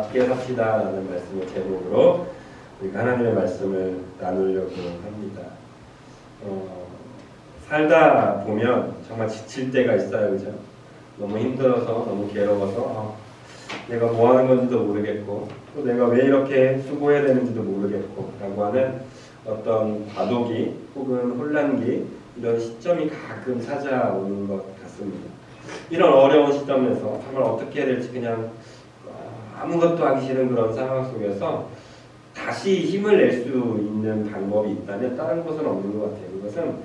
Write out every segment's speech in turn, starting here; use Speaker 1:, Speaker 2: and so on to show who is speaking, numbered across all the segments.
Speaker 1: 나답게 삽시다 라는 말씀을 제목으로 우리가 하나님의 말씀을 나누려고 합니다. 살다 보면 정말 지칠 때가 있어요. 그죠? 너무 힘들어서, 너무 괴로워서 내가 뭐 하는 건지도 모르겠고 또 내가 왜 이렇게 수고해야 되는지도 모르겠고 라고 하는 어떤 과도기 혹은 혼란기, 이런 시점이 가끔 찾아오는 것 같습니다. 이런 어려운 시점에서 정말 어떻게 해야 될지 그냥 아무것도 하기 싫은 그런 상황 속에서 다시 힘을 낼 수 있는 방법이 있다면 다른 것은 없는 것 같아요. 그것은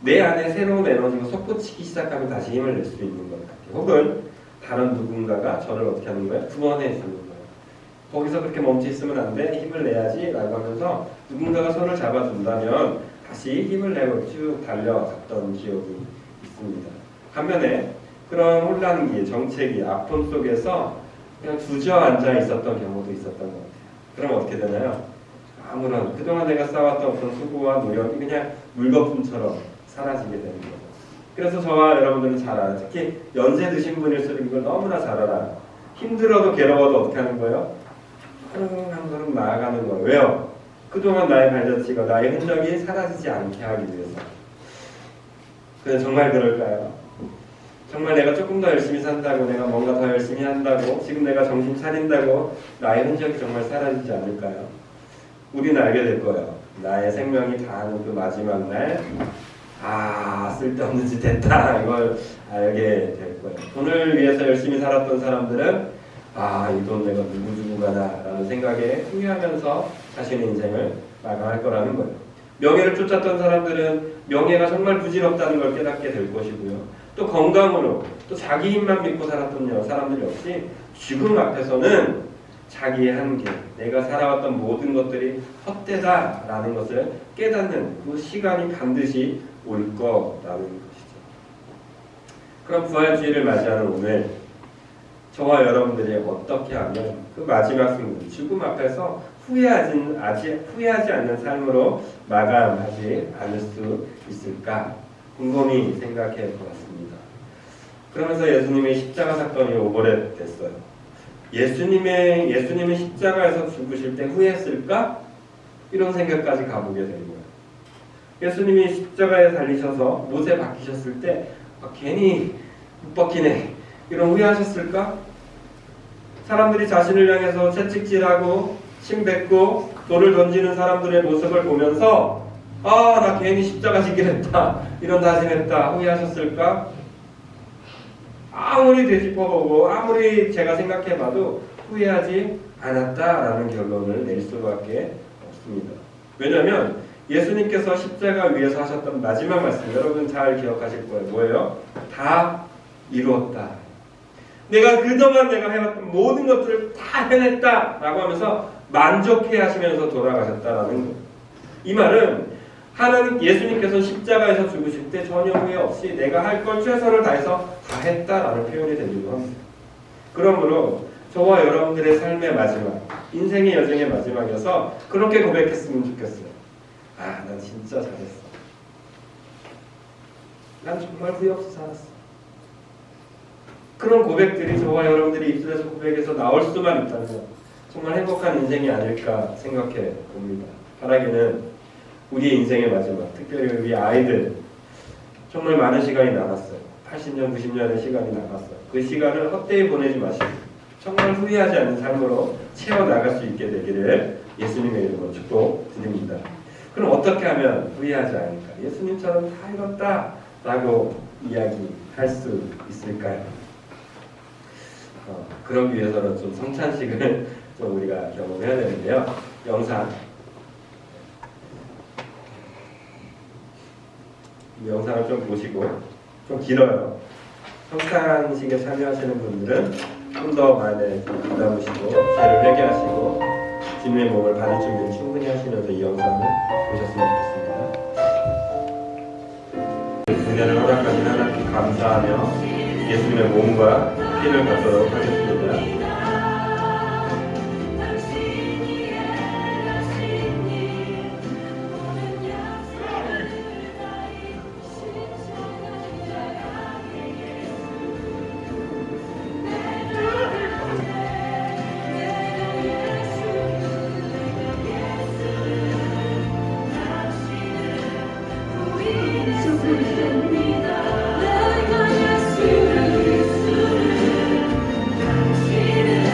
Speaker 1: 내 안에 새로운 에너지가 솟구치기 시작하면 다시 힘을 낼 수 있는 것 같아요. 혹은 다른 누군가가 저를 어떻게 하는 거예요? 구원해 주는 거예요. 거기서 그렇게 멈춰 있으면 안 돼, 힘을 내야지 라고 하면서 누군가가 손을 잡아준다면 다시 힘을 내고 쭉 달려갔던 기억이 있습니다. 반면에 그런 혼란기, 정체기, 아픔 속에서 그냥 주저앉아 있었던 경우도 있었던 것 같아요. 그럼 어떻게 되나요? 아무런 그동안 내가 쌓았던 어떤 수고와 노력이 그냥 물거품처럼 사라지게 되는 거죠. 그래서 저와 여러분들은 잘 알아요. 특히 연세 드신 분일수록 이걸 너무나 잘 알아요. 힘들어도 괴로워도 어떻게 하는 거예요? 한 걸음 나아가는 거예요. 왜요? 그동안 나의 발자취가, 나의 흔적이 사라지지 않게 하기 위해서. 그래서 정말 그럴까요? 정말 내가 조금 더 열심히 산다고, 내가 뭔가 더 열심히 한다고, 지금 내가 정신 차린다고 나의 흔적이 정말 사라지지 않을까요? 우리는 알게 될 거예요. 나의 생명이 다하는 그 마지막 날, 쓸데없는 짓 했다, 이걸 알게 될 거예요. 돈을 위해서 열심히 살았던 사람들은 이 돈 내가 누구 주고 가나 라는 생각에 후회하면서 자신의 인생을 마감할 거라는 거예요. 명예를 쫓았던 사람들은 명예가 정말 부질없다는 걸 깨닫게 될 것이고요. 또 건강으로, 또 자기 힘만 믿고 살았던 사람들 역시 죽음 앞에서는 자기의 한계, 내가 살아왔던 모든 것들이 헛되다라는 것을 깨닫는 그 시간이 반드시 올 거라는 것이죠. 그럼 부활주의를 맞이하는 오늘, 저와 여러분들이 어떻게 하면 그 마지막 순간, 죽음 앞에서 후회하지 않는 삶으로 마감하지 않을 수 있을까 곰곰이 생각해 보았습니다. 그러면서 예수님의 십자가 사건이 오버랩됐어요. 예수님의 십자가에서 죽으실 때 후회했을까? 이런 생각까지 가보게 된 거예요. 예수님이 십자가에 달리셔서 못에 박히셨을 때 괜히 못 박히네, 이런 후회하셨을까? 사람들이 자신을 향해서 채찍질하고 침 뱉고 돌을 던지는 사람들의 모습을 보면서 나 괜히 십자가 지기를 했다, 이런 다짐했다, 후회하셨을까? 아무리 되짚어보고 아무리 제가 생각해봐도 후회하지 않았다라는 결론을 낼 수밖에 없습니다. 왜냐하면 예수님께서 십자가 위에서 하셨던 마지막 말씀, 여러분 잘 기억하실 거예요. 뭐예요? 다 이루었다. 내가 그동안 내가 해왔던 모든 것들을 다 해냈다 라고 하면서 만족해 하시면서 돌아가셨다라는 거예요. 이 말은 하나님, 예수님께서 십자가에서 죽으실 때 전혀 후회 없이 내가 할 걸 최선을 다해서 다 했다라는 표현이 되기도 합니다. 그러므로 저와 여러분들의 삶의 마지막, 인생의 여정의 마지막이어서 그렇게 고백했으면 좋겠어요. 난 진짜 잘했어. 난 정말 후회 없이 살았어. 그런 고백들이 저와 여러분들이 입술에서 고백해서 나올 수만 있다면 정말 행복한 인생이 아닐까 생각해 봅니다. 바라기는 우리의 인생의 마지막, 특별히 우리 아이들 정말 많은 시간이 남았어요. 80년, 90년의 시간이 남았어요. 그 시간을 헛되이 보내지 마시고 정말 후회하지 않는 삶으로 채워나갈 수 있게 되기를 예수님의 이름으로 축복드립니다. 그럼 어떻게 하면 후회하지 않을까? 예수님처럼 다 이뤘다 라고 이야기할 수 있을까요? 그러기 위해서는 좀 성찬식을 좀 우리가 경험해야 되는데요. 영상. 이 영상을 좀 보시고, 좀 길어요. 성찬식에 참여하시는 분들은 좀 더 많이 받아보시고, 죄를 회개하시고, 주님의 몸을 받을 준비를 충분히 하시면서 이 영상을 보셨으면 좋겠습니다. 은혜를 허락하신 하나님께 감사하며 예수님의 몸과 피를 받도록 하겠습니다.
Speaker 2: 내가 예수를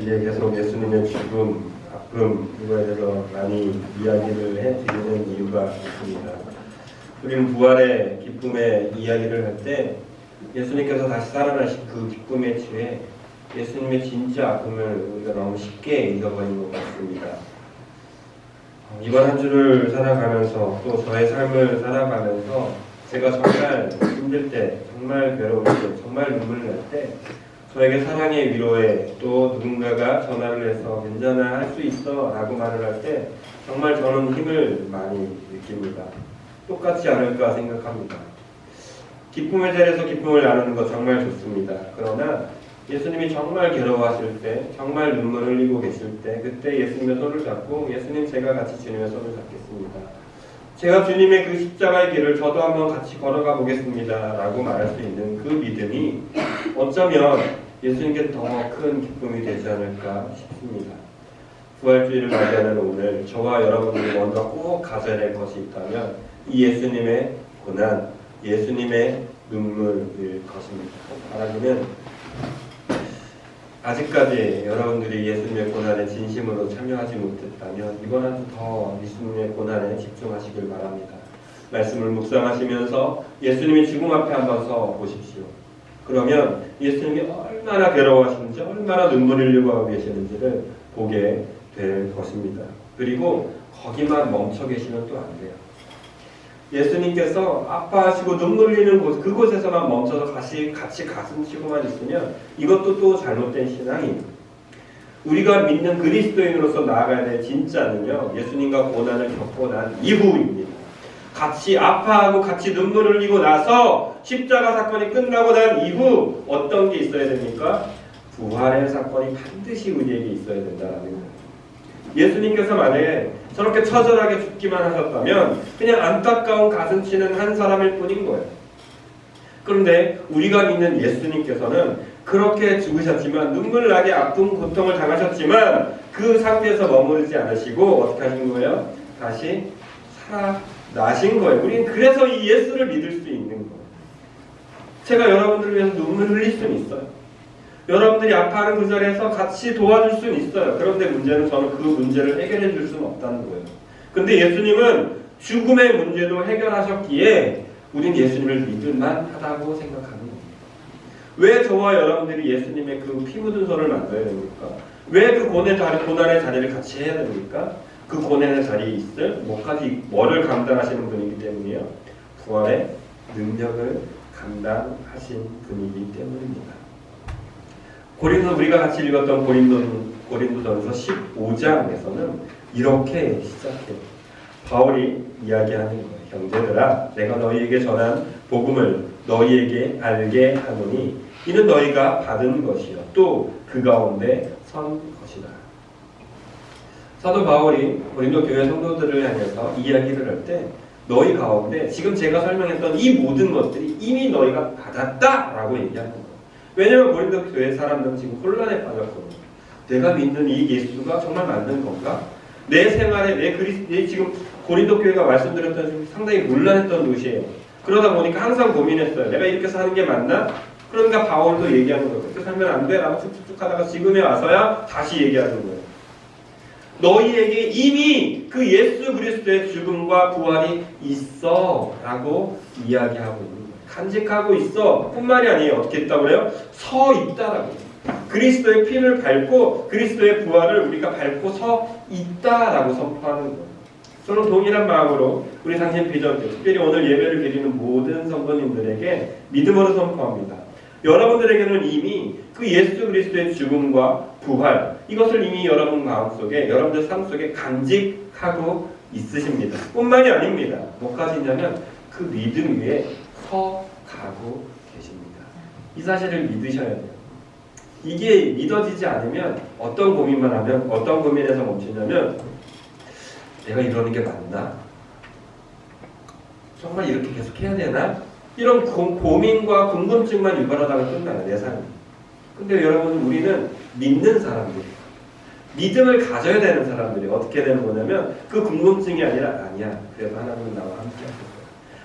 Speaker 1: 이제 계속 예수님의 죽음, 아픔 이거에 대해서 많이 이야기를 해드리는 이유가 있습니다. 우리는 부활의 기쁨의 이야기를 할 때 예수님께서 다시 살아나신 그 기쁨에 취해 예수님의 진짜 아픔을 우리가 너무 쉽게 잊어버린 것 같습니다. 이번 한 주를 살아가면서 또 저의 삶을 살아가면서 제가 정말 힘들 때, 정말 괴로울 때, 정말 눈물 날 때 저에게 사랑의 위로에 또 누군가가 전화를 해서 괜찮아 할 수 있어 라고 말을 할 때 정말 저는 힘을 많이 느낍니다. 똑같지 않을까 생각합니다. 기쁨의 자리에서 기쁨을 나누는 것 정말 좋습니다. 그러나 예수님이 정말 괴로워하실 때, 정말 눈물 흘리고 계실 때 그때 예수님의 손을 잡고 예수님 제가 같이 주님의 손을 잡겠습니다. 제가 주님의 그 십자가의 길을 저도 한번 같이 걸어가 보겠습니다 라고 말할 수 있는 그 믿음이 어쩌면 예수님께 더 큰 기쁨이 되지 않을까 싶습니다. 부활주의를 맞이하는 오늘 저와 여러분들이 먼저 꼭 가져야 될 것이 있다면 이 예수님의 고난, 예수님의 눈물일 것입니다. 바라기는 아직까지 여러분들이 예수님의 고난에 진심으로 참여하지 못했다면 이번 한 주 더 예수님의 고난에 집중하시길 바랍니다. 말씀을 묵상하시면서 예수님이 죽음 앞에 한번 서 보십시오. 그러면 예수님이 얼마나 괴로워하시는지, 얼마나 눈물 흘리고 하고 계시는지를 보게 될 것입니다. 그리고 거기만 멈춰 계시면 또 안 돼요. 예수님께서 아파하시고 눈물 흘리는 곳, 그곳에서만 멈춰서 같이 가슴 치고만 있으면 이것도 또 잘못된 신앙입니다. 우리가 믿는 그리스도인으로서 나아가야 될 진짜는요, 예수님과 고난을 겪고 난 이후입니다. 같이 아파하고 같이 눈물 흘리고 나서 십자가 사건이 끝나고 난 이후 어떤 게 있어야 됩니까? 부활의 사건이 반드시 우리에게 있어야 된다는 거예요. 예수님께서 만약에 저렇게 처절하게 죽기만 하셨다면 그냥 안타까운 가슴치는 한 사람일 뿐인 거예요. 그런데 우리가 믿는 예수님께서는 그렇게 죽으셨지만 눈물 나게 아픈 고통을 당하셨지만 그 상태에서 머무르지 않으시고 어떻게 하신 거예요? 다시 살아나신 거예요. 우리는 그래서 이 예수를 믿을 수 있는 거예요. 제가 여러분들을 위해서 눈물 흘릴 수는 있어요. 여러분들이 아파하는 그 자리에서 같이 도와줄 수는 있어요. 그런데 문제는 저는 그 문제를 해결해 줄 수는 없다는 거예요. 근데 예수님은 죽음의 문제도 해결하셨기에 우린 예수님을 믿을만 하다고 생각하는 겁니다. 왜 저와 여러분들이 예수님의 그 피 묻은 손을 만져야 됩니까? 왜 그 고난의 자리를 같이 해야 됩니까? 그 고난의 자리에 있을 뭐를 감당하시는 분이기 때문이에요. 부활의 능력을 감당하신 분이기 때문입니다. 우리가 같이 읽었던 고린도전서 15장에서는 이렇게 시작해요. 바울이 이야기하는 거예요. 형제들아, 내가 너희에게 전한 복음을 너희에게 알게 하노니 이는 너희가 받은 것이요 또 그 가운데 선 것이다. 사도 바울이 고린도 교회 성도들을 향해서 이야기를 할 때 너희 가운데 지금 제가 설명했던 이 모든 것들이 이미 너희가 받았다라고 얘기하는 거예요. 왜냐하면 고린도 교회 사람들은 지금 혼란에 빠졌거든요. 내가 믿는 이 예수가 정말 맞는 건가? 내 생활에 내 지금 고린도 교회가 말씀드렸던 지금 상당히 혼란했던 도시예요. 그러다 보니까 항상 고민했어요. 내가 이렇게 사는 게 맞나? 그러니까 바울도 얘기하는 거예요. 그렇게 살면 안 돼 라고 쭉쭉쭉 하다가 지금에 와서야 다시 얘기하는 거예요. 너희에게 이미 그 예수 그리스도의 죽음과 부활이 있어 라고 이야기하고 있는 거예요. 간직하고 있어 뿐만이 아니에요. 어떻게 있다고 그래요? 서 있다라고. 그리스도의 피를 밟고 그리스도의 부활을 우리가 밟고 서 있다라고 선포하는 거예요. 저는 동일한 마음으로 우리 상신 비전교, 특별히 오늘 예배를 드리는 모든 성도님들에게 믿음으로 선포합니다. 여러분들에게는 이미 그 예수 그리스도의 죽음과 부활, 이것을 이미 여러분 마음속에, 여러분들 삶 속에 간직하고 있으십니다. 뿐만이 아닙니다. 뭐까지 있냐면 그 믿음 위에 서 가고 계십니다. 이 사실을 믿으셔야 돼요. 이게 믿어지지 않으면 어떤 고민만 하면, 어떤 고민에서 멈추냐면 내가 이러는 게 맞나? 정말 이렇게 계속 해야 되나? 이런 고민과 궁금증만 유발하다가 끝나요, 내 삶이. 근데 여러분, 우리는 믿는 사람들이, 믿음을 가져야 되는 사람들이 어떻게 되는 거냐면 그 궁금증이 아니라 아니야, 그래도 하나님은 나와 함께 하실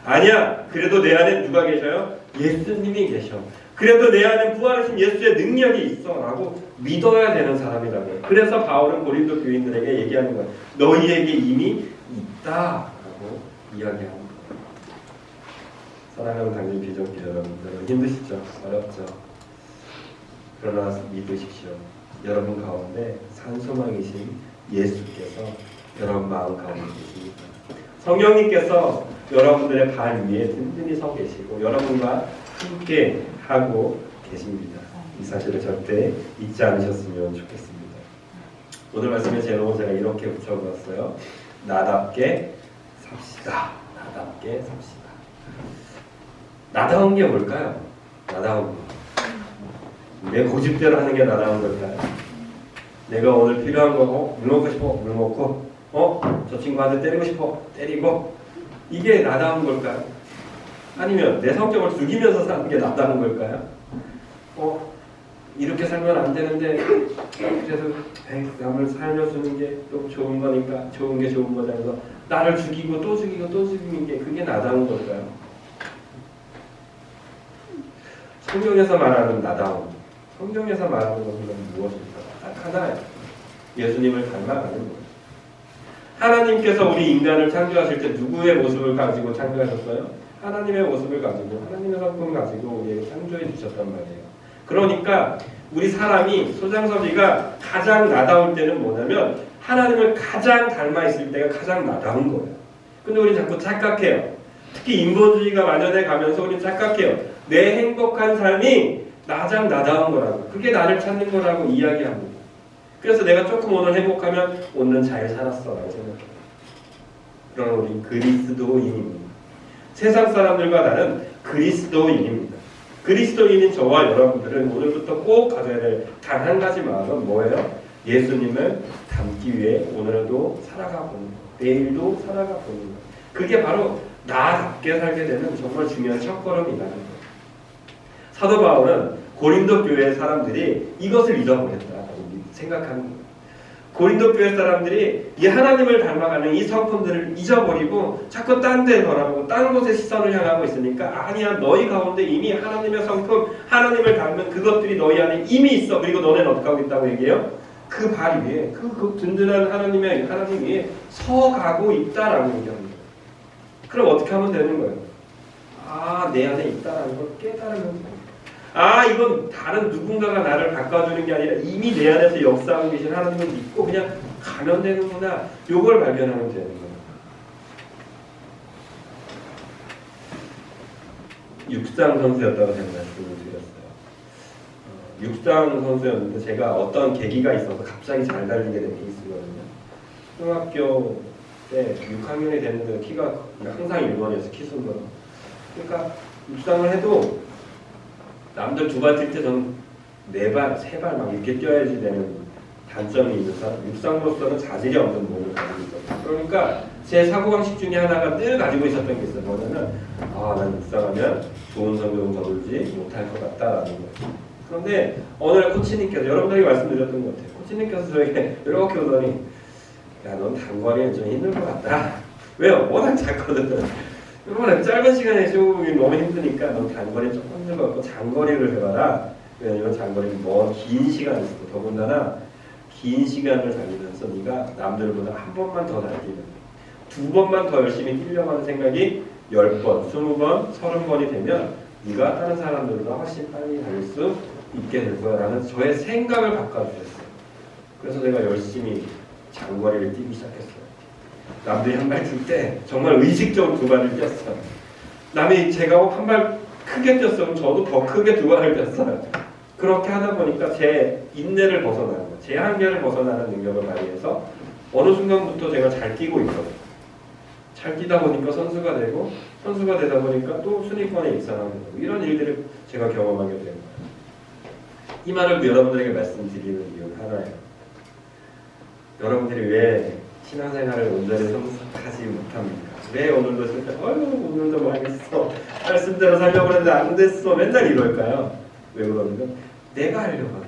Speaker 1: 거야. 아니야, 그래도 내 안에 누가 계셔요? 예수님이 계셔. 그래도 내 안에 부활하신 예수의 능력이 있어 라고 믿어야 되는 사람이라고요. 그래서 바울은 고린도 교인들에게 얘기하는 거예요. 너희에게 이미 있다라고 이야기하는 거예요. 사랑하는 당진 비정기 여러분들, 힘드시죠? 어렵죠? 그러나 믿으십시오. 여러분 가운데 산소망이신 예수께서 여러분 마음 가운데 계십니다. 성령님께서 여러분들의 발 위에 든든히 서 계시고 여러분과 함께 하고 계십니다. 이 사실을 절대 잊지 않으셨으면 좋겠습니다. 오늘 말씀의 제목은 제가 이렇게 붙여보았어요. 나답게 삽시다. 나답게 삽시다. 나다운 게 뭘까요? 나다운 거. 내 고집대로 하는 게 나다운 걸까요? 내가 오늘 필요한 거고 물 먹고 싶어 물 먹고 저 친구한테 때리고 싶어 때리고 이게 나다운 걸까요? 아니면 내 성격을 죽이면서 사는 게 나다운 걸까요? 이렇게 살면 안 되는데 그래도 남을 살려주는 게 또 좋은 거니까 좋은 게 좋은 거잖아요. 나를 죽이고 또 죽이고 또 죽이는 게 그게 나다운 걸까요? 성경에서 말하는 나다움, 성경에서 말하는 것은 무엇입니까? 딱 하나예요. 예수님을 닮아가는 거예요. 하나님께서 우리 인간을 창조하실 때 누구의 모습을 가지고 창조하셨어요? 하나님의 모습을 가지고 하나님의 성품을 가지고 우리에게 창조해 주셨단 말이에요. 그러니까 우리 사람이 소장섭이가 가장 나다울 때는 뭐냐면 하나님을 가장 닮아 있을 때가 가장 나다운 거예요. 근데 우리 자꾸 착각해요. 특히 인본주의가 만연해 가면서 우리 착각해요. 내 행복한 삶이 가장 나다운 거라고, 그게 나를 찾는 거라고 이야기합니다. 그래서 내가 조금 오늘 행복하면 오늘은 잘 살았어 라고 생각해요. 그러나 우린 그리스도인입니다. 세상 사람들과 다른 그리스도인입니다. 그리스도인인 저와 여러분들은 오늘부터 꼭 가져야 될 단 한 가지 마음은 뭐예요? 예수님을 닮기 위해 오늘도 살아가 보는 것, 내일도 살아가 보는 것. 그게 바로 나답게 살게 되는 정말 중요한 첫걸음이라는 거예요. 사도 바울은 고린도 교회 사람들이 이것을 잊어버렸다고 생각하는 거예요. 고린도 교회 사람들이 이 하나님을 닮아가는 이 성품들을 잊어버리고 자꾸 딴 데 돌아보고 딴 곳에 시선을 향하고 있으니까 아니야, 너희 가운데 이미 하나님의 성품, 하나님을 닮은 그것들이 너희 안에 이미 있어. 그리고 너네는 어떻게 하고 있다고 얘기해요? 그 발 위에, 그 든든한 하나님 위에 서가고 있다라고 얘기합니다. 그럼 어떻게 하면 되는 거예요? 내 안에 있다라는 걸 깨달으면 돼요. 이건 다른 누군가가 나를 바꿔주는 게 아니라 이미 내 안에서 역사하고 계신 하나님을 믿고 그냥 가면 되는구나. 요걸 발견하면 되는 거예요. 육상 선수였다고 제가 말씀을 드렸어요. 육상 선수였는데 제가 어떤 계기가 있어서 갑자기 잘 달리게 된 케이스거든요. 중학교 때 6학년이 됐는데 키가 항상 일본에서 키 순으로. 그러니까 육상을 해도 남들 두 발 뛸 때 저는 네 발, 세 발 막 이렇게 뛰어야지 되는 단점이 있는 사람. 육상으로서는 자질이 없는 몸을 가지고 있었어요. 그러니까 제 사고방식 중에 하나가 늘 가지고 있었던 게 있어요. 뭐냐면 난 육상하면 좋은 성적은 거두지 못할 것 같다라는 거예요. 그런데 어느 날 코치님께서, 여러분들에게 말씀드렸던 것 같아요. 코치님께서 저에게 이렇게 오더니 넌 단거리는 좀 힘들 것 같다. 왜요? 워낙 작거든. 그러면 짧은 시간에 쇼잉이 너무 힘드니까 넌 단거리 조금 힘들 것 같고 장거리를 해봐라. 왜냐면 장거리는 긴 시간이 있어. 더군다나 긴 시간을 달리면서 네가 남들보다 한 번만 더 달리면, 두 번만 더 열심히 뛰려고 하는 생각이 10번, 20번, 30번이 되면 네가 다른 사람들보다 훨씬 빨리 달릴 수 있게 될 거야 라는 저의 생각을 바꿔주셨어요. 그래서 내가 열심히 장거리를 뛰기 시작했어요. 남들이 한 발 뛸 때 정말 의식적으로 두 발을 뛰었어요. 남이 제가 한 발 크게 뛰었으면 저도 더 크게 두 발을 뛰었어요. 그렇게 하다 보니까 제 인내를 벗어나는 거예요. 제 한계를 벗어나는 능력을 발휘해서 어느 순간부터 제가 잘 뛰고 있거든요. 잘 뛰다 보니까 선수가 되고, 선수가 되다 보니까 또 순위권에 입상하게 되고, 이런 일들을 제가 경험하게 된 거예요. 이 말을 여러분들에게 말씀드리는 이유는 하나예요. 여러분들이 왜 신앙생활을 온전히 성숙하지 못합니까? 왜 오늘도 쓸 때 오늘도 뭐 하겠어, 말씀대로 살려고 했는데 안 됐어, 맨날 이럴까요? 왜 그러는가? 내가 하려고 하니까.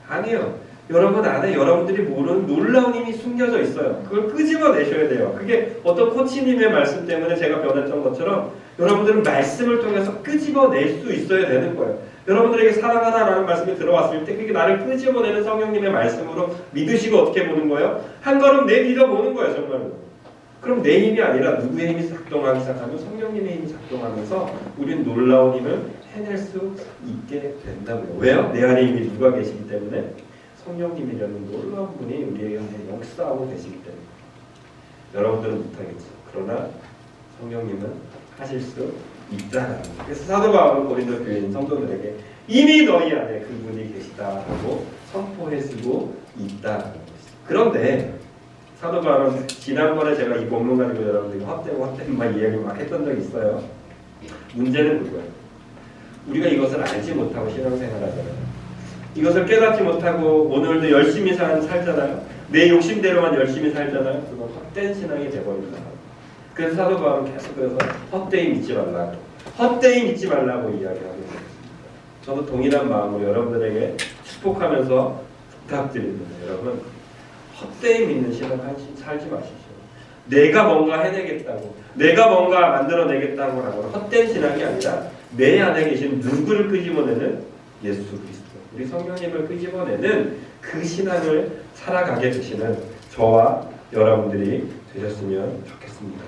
Speaker 1: 아니에요. 여러분 안에 여러분들이 모르는 놀라운 힘이 숨겨져 있어요. 그걸 끄집어내셔야 돼요. 그게 어떤 코치님의 말씀 때문에 제가 변했던 것처럼 여러분들은 말씀을 통해서 끄집어낼 수 있어야 되는 거예요. 여러분들에게 사랑하다라는 말씀이 들어왔을 때 그게 나를 끄집어내는 성령님의 말씀으로 믿으시고 어떻게 보는 거예요? 한 걸음 내밀어 보는 거예요. 정말로. 그럼 내 힘이 아니라 누구의 힘이 작동하기 시작하면 성령님의 힘이 작동하면서 우리는 놀라운 힘을 해낼 수 있게 된다고요. 왜요? 내 안에 이미 누가 계시기 때문에 성령님이라는 놀라운 분이 우리에게 역사하고 계시기 때문에 여러분들은 못하겠죠. 그러나 성령님은 하실 수 있다라는 거예요. 그래서 사도 바울은 고린도 교인 성도들에게 이미 너희 안에 그분이 계시다라고 선포해주고 있다라는 것이죠. 그런데 사도 바울은 지난번에 제가 이 본문 가지고 여러분들이 헛되고 막 이야기 막 했던 적이 있어요. 문제는 그거예요. 우리가 이것을 알지 못하고 신앙생활하잖아요. 이것을 깨닫지 못하고 오늘도 열심히 살잖아요. 내 욕심대로만 열심히 살잖아요. 그건 헛된 신앙이 돼버린다. 그래서 사도 바울은 계속해서 헛되이 믿지 말라고, 헛되이 믿지 말라고 이야기하고 있습니다. 저도 동일한 마음으로 여러분들에게 축복하면서 부탁드립니다. 여러분, 헛되이 믿는 신앙 살지 마십시오. 내가 뭔가 해내겠다고, 내가 뭔가 만들어내겠다고 하고 헛된 신앙이 아니라 내 안에 계신 누구를 끄집어내는 예수 그리스도, 우리 성령님을 끄집어내는 그 신앙을 살아가게 되시는 저와 여러분들이 되셨으면 좋겠습니다.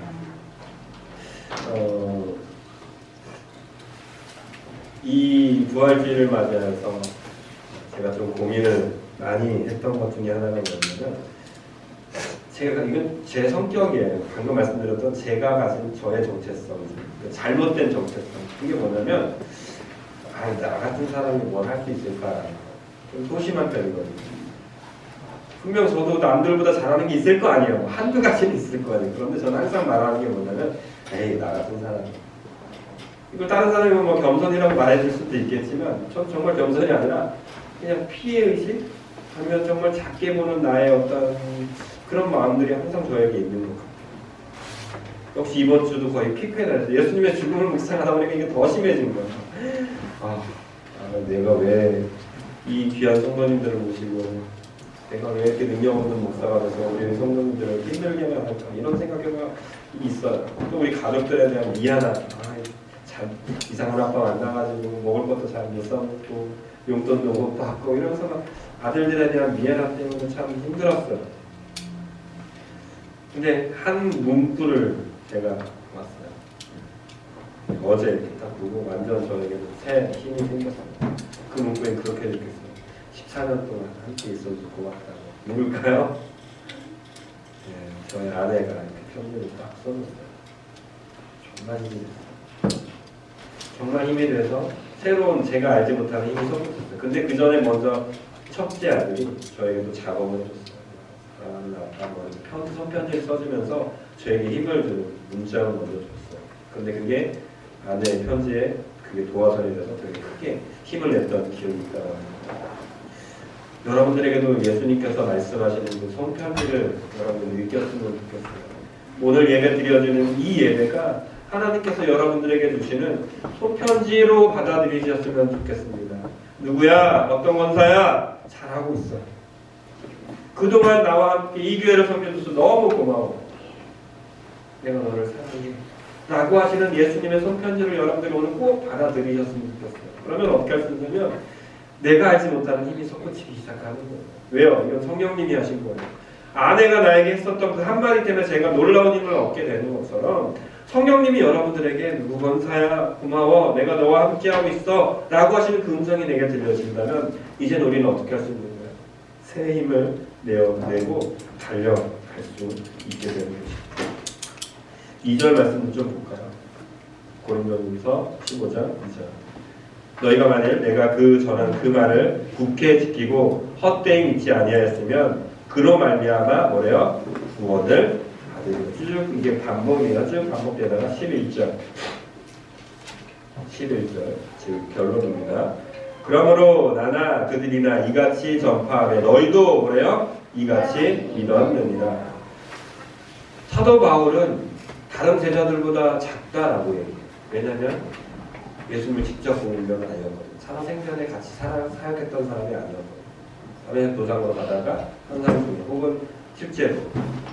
Speaker 1: 이 부활주의를 맞이해서 제가 좀 고민을 많이 했던 것 중에 하나가 뭐냐면, 제가 이건 제 성격이에요. 방금 말씀드렸던 제가 가진 저의 정체성, 잘못된 정체성. 그게 뭐냐면, 나 같은 사람이 뭘 할 수 있을까? 좀 소심한 편이거든요. 분명 저도 남들보다 잘하는 게 있을 거 아니에요. 한두 가지는 있을 거 아니에요. 그런데 저는 항상 말하는 게 뭐냐면, 에이, 나 같은 사람. 이걸 다른 사람이 뭐 겸손이라고 말해줄 수도 있겠지만, 전 정말 겸손이 아니라 그냥 피해의식? 아니면 정말 작게 보는 나의 어떤 그런 마음들이 항상 저에게 있는 것 같아요. 역시 이번 주도 거의 피크에 달했어요. 예수님의 죽음을 묵상하다 보니까 이게 더 심해진 거예요. 내가 왜 이 귀한 성도님들을 모시고 내가 왜 이렇게 능력 없는 목사가 돼서 우리 성도님들을 힘들게만 할까, 이런 생각이 있어요. 또 우리 가족들에 대한 미안함, 참 이상한 아빠 만나가지고 먹을 것도 잘 못 사먹고 용돈도 못 받고 이러면서 막 아들들에 대한 미안함 때문에 참 힘들었어요. 근데 한 문구를 제가 봤어요. 어제 이렇게 딱 보고 완전 저에게도 새 힘이 생겼어요. 그 문구에 그렇게 적혔어요. 14년 동안 함께 있어서 고맙다고. 누굴까요? 네, 저희 아내가 이렇게 편지를 딱 써줬어요. 정말 힘이 됐어요. 정말 힘이 돼서 새로운 제가 알지 못하는 힘이 솟았어요. 근데 그 전에 먼저 첫째 아들이 저에게도 작업을 해줬어요. 손편지를 써주면서 저에게 힘을 주는 문장을 먼저 줬어요. 근데 그게 아내의 편지에 그게 도화선이 돼서 되게 크게 힘을 냈던 기억이 있다고 합니다. 여러분들에게도 예수님께서 말씀하시는 그 손편지를 여러분들이 느꼈으면 좋겠어요. 오늘 예배 드려지는 이 예배가 하나님께서 여러분들에게 주시는 손편지로 받아들이셨으면 좋겠습니다. 누구야? 어떤 권사야? 잘하고 있어. 그동안 나와 함께 이 교회를 섬겨줘서 너무 고마워. 내가 너를 사랑해. 라고 하시는 예수님의 손편지를 여러분들이 오늘 꼭 받아들이셨으면 좋겠어요. 그러면 어떻게 할 수 있냐면 내가 알지 못하는 힘이 솟구치기 시작하는 거예요. 왜요? 이건 성령님이 하신 거예요. 아내가 나에게 했었던 그 한마디 때문에 제가 놀라운 힘을 얻게 되는 것처럼 성령님이 여러분들에게 누구 권사야 고마워 내가 너와 함께하고 있어 라고 하시는 그 음성이 내게 들려진다면 이제는 우리는 어떻게 할 수 있는 거예요? 새 힘을 내고 달려갈 수 있게 되는 것입니다. 2절 말씀을 좀 볼까요? 고린도전서 15장 2절. 너희가 만일 내가 그 전한 그 말을 굳게 지키고 헛되이 믿지 아니하였으면 그로 말미암아 뭐래요? 구원을 받으리라. 쭉 이게 반복이에요. 쭉 반복되다가 11절 즉 결론입니다. 그러므로 나나 그들이나 이같이 전파하되 너희도 뭐래요? 이같이 믿었느니라. 사도 바울은 다른 제자들보다 작다라고 얘기해요. 왜냐하면 예수님을 직접 본 인격은 아니었거든요. 살아생전에 같이 사역했던 사람이 아니었거든요. 밤에 도장으로 가다가 환상 중에 혹은 실제로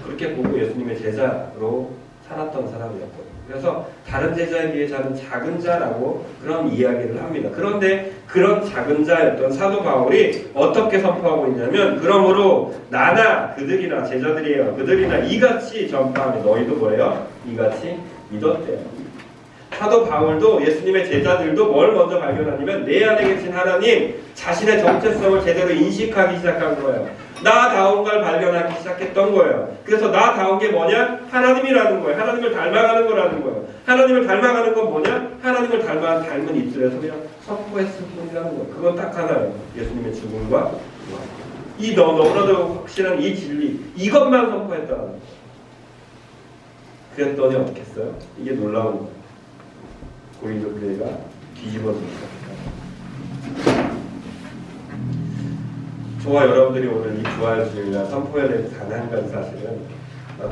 Speaker 1: 그렇게 보고 예수님의 제자로 살았던 사람이었거든요. 그래서 다른 제자에 비해 저는 작은 자라고 그런 이야기를 합니다. 그런데 그런 작은 자였던 사도 바울이 어떻게 선포하고 있냐면 그러므로 나나 그들이나 제자들이에요. 그들이나 이같이 전파하며 너희도 뭐예요? 이같이 믿었대요. 사도 바울도 예수님의 제자들도 뭘 먼저 발견하냐면 내 안에 계신 하나님 자신의 정체성을 제대로 인식하기 시작한 거예요. 나다운 걸 발견하기 시작했던 거예요. 그래서 나다운 게 뭐냐? 하나님이라는 거예요. 하나님을 닮아가는 거라는 거예요. 하나님을 닮아가는 건 뭐냐? 하나님을 닮은 입술에서 그냥 선포했을 뿐이라는 거예요. 그건 딱 하나예요. 예수님의 죽음과 이 너무나도 확실한 이 진리 이것만 선포했다는 거예요. 그랬더니 어떻게 했어요? 이게 놀라운 거예요. 고린도 교회가 뒤집어지기 시작했다. 저와 여러분들이 오늘 이 부활 주일날 선포해야 될 단 한 가지 사실은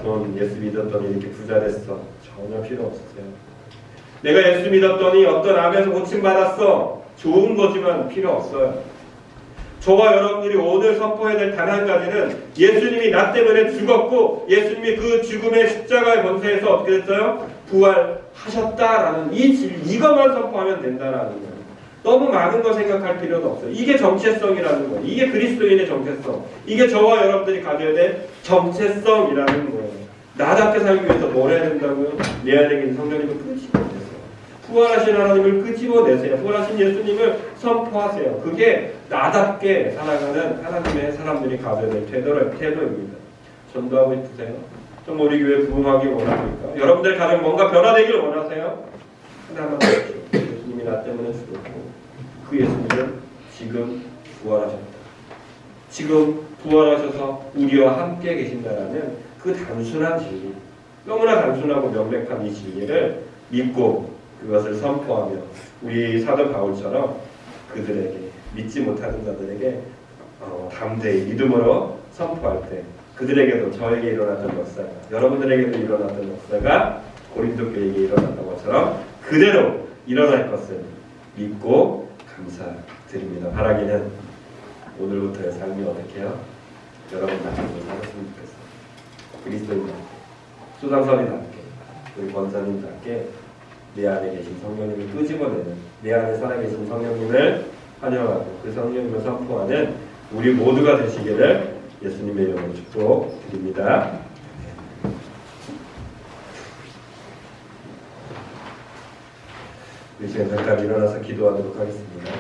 Speaker 1: 돈 예수 믿었더니 이렇게 부자 됐어. 전혀 필요 없으세요. 내가 예수 믿었더니 어떤 암에서 고침받았어. 좋은 거지만 필요 없어요. 저와 여러분들이 오늘 선포해야 될 단 한 가지는 예수님이 나 때문에 죽었고 예수님이 그 죽음의 십자가의 권세에서 어떻게 됐어요? 부활하셨다라는 이 진리 이것만 선포하면 된다라는 거예요. 너무 많은 거 생각할 필요도 없어요. 이게 정체성이라는 거예요. 이게 그리스도인의 정체성. 이게 저와 여러분들이 가져야 될 정체성이라는 거예요. 나답게 살기 위해서 뭘 해야 된다고요? 내 안에 있는 성령님을 끄집어내세요. 부활하신 하나님을 끄집어내세요. 부활하신 예수님을 선포하세요. 그게 나답게 살아가는 하나님의 사람들이 가져야 될 태도입니다. 전도하고 싶으세요? 좀 우리 교회 부흥하기 원합니까? 여러분들 가정 뭔가 변화되길 원하세요? 하나만 하십시오. 예수님이 나 때문에 죽었고 그 예수님은 지금 부활하셨다. 지금 부활하셔서 우리와 함께 계신다라는 그 단순한 진리, 너무나 단순하고 명백한 이 진리를 믿고 그것을 선포하며 우리 사도 바울처럼 그들에게 믿지 못하는 자들에게 담대히 믿음으로 선포할 때 그들에게도 저에게 일어났던 역사가 여러분들에게도 일어났던 역사가 고린도 교회에게 일어났던 것처럼 그대로 일어날 것을 믿고 감사드립니다. 바라기는 오늘부터의 삶이 어떻게 해요? 여러분들께 살았으면 좋겠어요. 그리스도인답게, 수상선이답게, 우리 권사님답게 내 안에 계신 성령님을 끄집어내는 내 안에 살아계신 성령님을 환영하고 그 성령님을 선포하는 우리 모두가 되시기를 예수님의 이름으로 축복드립니다. 우리 지금 잠깐 일어나서 기도하도록 하겠습니다.